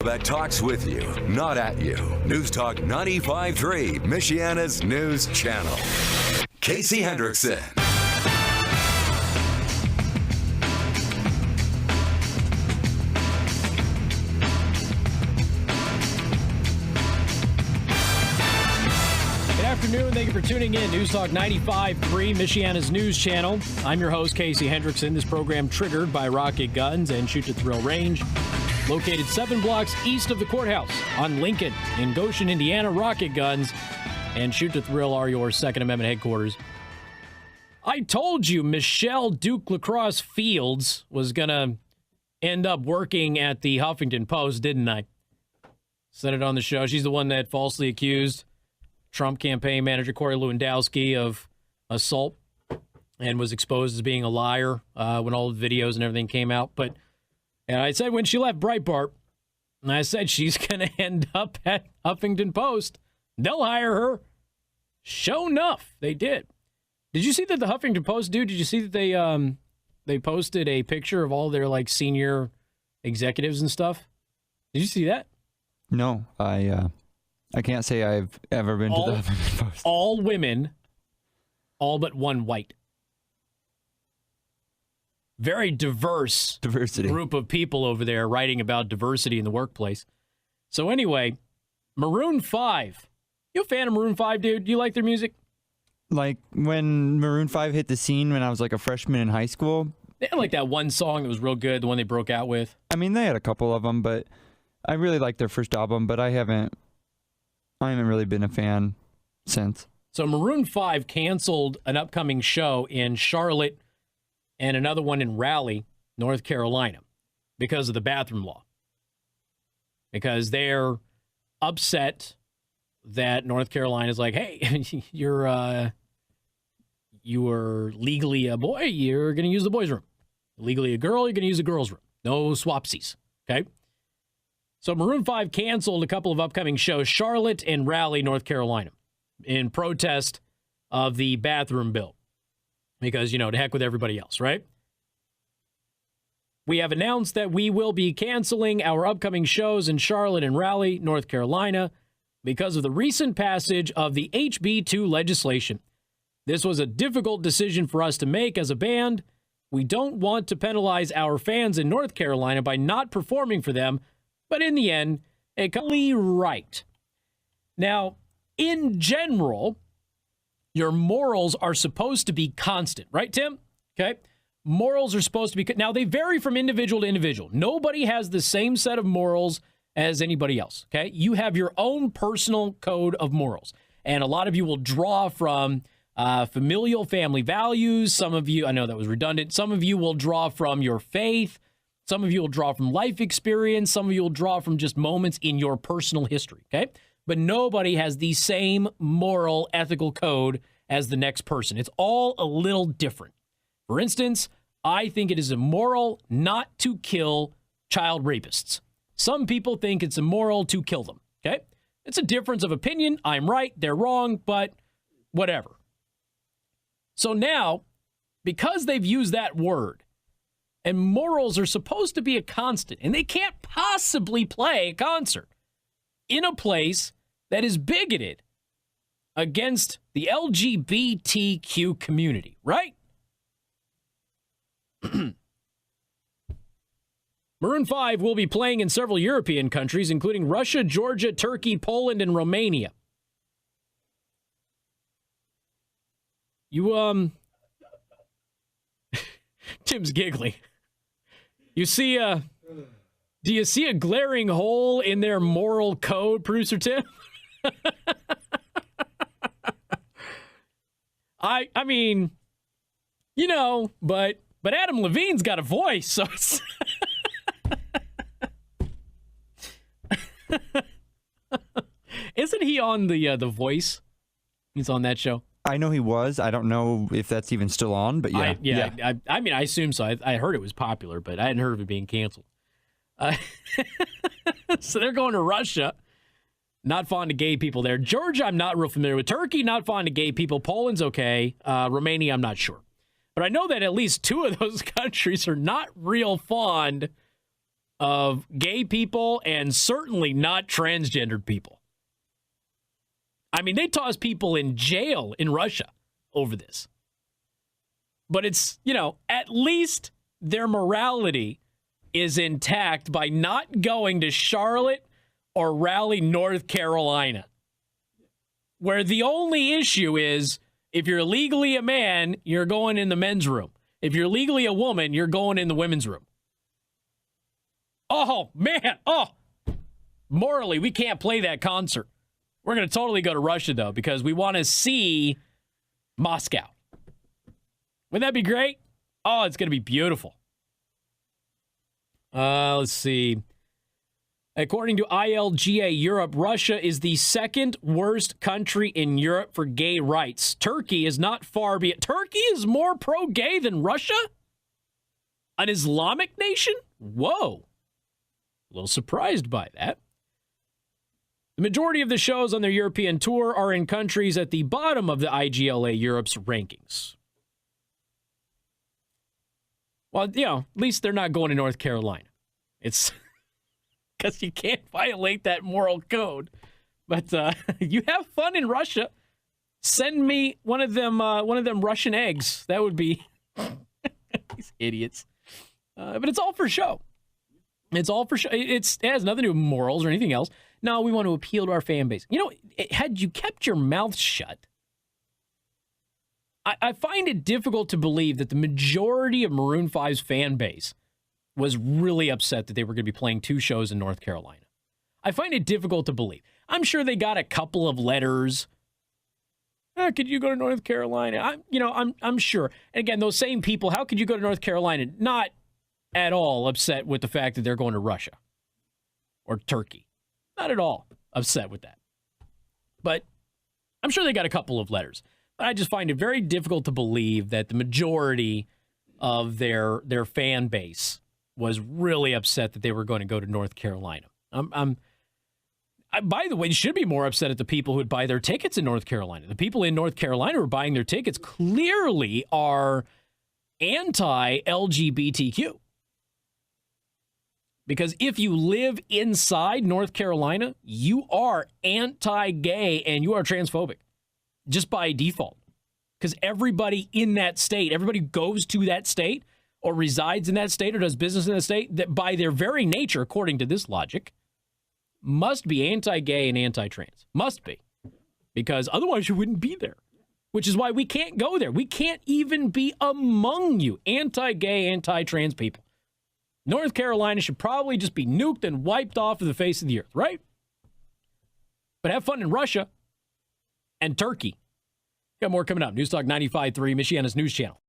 That talks with you, not at you. News Talk 95.3, Michiana's news channel. Casey Hendrickson. Good afternoon. Thank you for tuning in. News Talk 95.3, Michiana's news channel. I'm your host, Casey Hendrickson. This program triggered by Rocket Guns and Shoot to Thrill Range. Located 7 blocks east of the courthouse on Lincoln in Goshen, Indiana. Rocket Guns and Shoot to Thrill are your Second Amendment headquarters. I told you Michelle Duke Lacrosse Fields was going to end up working at the Huffington Post, didn't I? Said it on the show. She's the one that falsely accused Trump campaign manager Corey Lewandowski of assault and was exposed as being a liar when all the videos and everything came out. And I said when she left Breitbart, and I said she's going to end up at Huffington Post. They'll hire her. Sure enough, they did. Did you see that the Huffington Post, dude? Did you see that they posted a picture of all their senior executives and stuff? Did you see that? No, I can't say I've ever been to the Huffington Post. All women, all but one white. Very diversity group of people over there writing about diversity in the workplace. So anyway, Maroon 5. You a fan of Maroon 5, dude? Do you like their music? Like when Maroon 5 hit the scene when I was a freshman in high school. They had that one song that was real good, the one they broke out with. I mean, they had a couple of them, but I really liked their first album, but I haven't really been a fan since. So Maroon 5 canceled an upcoming show in Charlotte and another one in Raleigh, North Carolina, because of the bathroom law. Because they're upset that North Carolina is like, hey, you are legally a boy, you're going to use the boys' room. Legally a girl, you're going to use the girls' room. No swapsies, okay? So Maroon 5 canceled a couple of upcoming shows, Charlotte and Raleigh, North Carolina, in protest of the bathroom bill. Because, to heck with everybody else, right? We have announced that we will be canceling our upcoming shows in Charlotte and Raleigh, North Carolina, because of the recent passage of the HB2 legislation. This was a difficult decision for us to make as a band. We don't want to penalize our fans in North Carolina by not performing for them, but in the end, it's completely right. Now, in general, your morals are supposed to be constant, right, Tim? Okay. Morals are supposed to be. Now, they vary from individual to individual. Nobody has the same set of morals as anybody else, okay? You have your own personal code of morals. And a lot of you will draw from familial family values. Some of you, I know that was redundant. Some of you will draw from your faith. Some of you will draw from life experience. Some of you will draw from just moments in your personal history, okay? But nobody has the same moral, ethical code as the next person. It's all a little different. For instance, I think it is immoral not to kill child rapists. Some people think it's immoral to kill them, okay? It's a difference of opinion. I'm right, they're wrong, but whatever. So now, because they've used that word, and morals are supposed to be a constant, and they can't possibly play a concert in a place that is bigoted against the LGBTQ community, right? Maroon 5 will be playing in several European countries, including Russia, Georgia, Turkey, Poland, and Romania. Tim's giggling. Do you see a glaring hole in their moral code, producer Tim? I mean, but Adam Levine's got a voice, so it's Isn't he on the Voice? He's on that show. I know he was. I don't know if that's even still on, but yeah. I mean, I assume so. I heard it was popular, but I hadn't heard of it being canceled. So they're going to Russia. Not fond of gay people there. Georgia, I'm not real familiar with. Turkey, not fond of gay people. Poland's okay. Romania, I'm not sure. But I know that at least two of those countries are not real fond of gay people and certainly not transgendered people. I mean, they toss people in jail in Russia over this. But it's, at least their morality is intact by not going to Charlotte or Raleigh, North Carolina, where the only issue is if you're legally a man, you're going in the men's room. If you're legally a woman, you're going in the women's room. Oh, man. Morally, we can't play that concert. We're going to totally go to Russia, though, because we want to see Moscow. Wouldn't that be great? Oh, it's going to be beautiful. Let's see. According to ILGA Europe, Russia is the second worst country in Europe for gay rights. Turkey is not far beyond. Turkey is more pro-gay than Russia? An Islamic nation? Whoa. A little surprised by that. The majority of the shows on their European tour are in countries at the bottom of the IGLA Europe's rankings. Well, at least they're not going to North Carolina. It's because you can't violate that moral code. But you have fun in Russia. Send me one of them Russian eggs. That would be these idiots. But it's all for show. It's all for show. It has nothing to do with morals or anything else. No, we want to appeal to our fan base. Had you kept your mouth shut, I find it difficult to believe that the majority of Maroon 5's fan base was really upset that they were going to be playing two shows in North Carolina. I find it difficult to believe. I'm sure they got a couple of letters. Could you go to North Carolina? I'm sure. And again, those same people, how could you go to North Carolina? Not at all upset with the fact that they're going to Russia or Turkey. Not at all upset with that. But I'm sure they got a couple of letters. I just find it very difficult to believe that the majority of their fan base was really upset that they were going to go to North Carolina. By the way, you should be more upset at the people who would buy their tickets in North Carolina. The people in North Carolina who are buying their tickets clearly are anti-LGBTQ. Because if you live inside North Carolina, you are anti-gay and you are transphobic. Just by default. Because everybody in that state, everybody who goes to that state or resides in that state or does business in that state, that by their very nature, according to this logic, must be anti-gay and anti-trans. Must be. Because otherwise you wouldn't be there. Which is why we can't go there. We can't even be among you anti-gay, anti-trans people. North Carolina should probably just be nuked and wiped off of the face of the earth, right? But have fun in Russia and Turkey. Got more coming up. News Talk 95.3, Michiana's news channel.